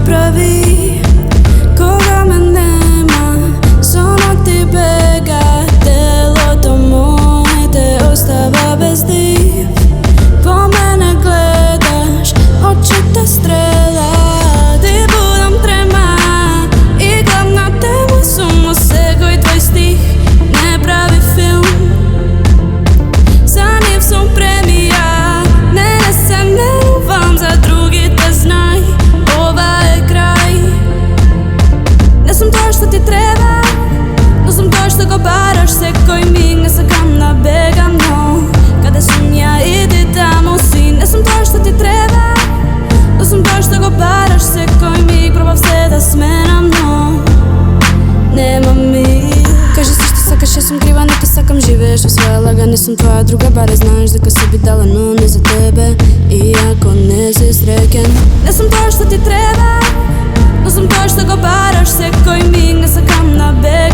прави кога ме нема, сонот ти бега, телото мое те остава без див. Во мене гледаш, очите стрела, ти будам трема и главната тема сума секој твој стих не прави филм. За нив сум премија, не се нервувам за другите, знај, ова е крај. Не сум тоа што ти треба, но сум тоа што го бараш секој миг. Не сакам да бегам, но каде сум ја иди таму си. Не сум тоа што ти треба, но сум тоа што го бараш секој миг. Пробав се да сменам, но нема миг. Кажи се што сакаш, ја сум крива, не те сакам, живееш во своја лага. Не сум твоја друга, баре знаеш дека се би дала, но не за тебе. Иако не си среќен, не сум тоа што ти треба, но сум тоа што го бараш секој миг. Не сакам да бегам,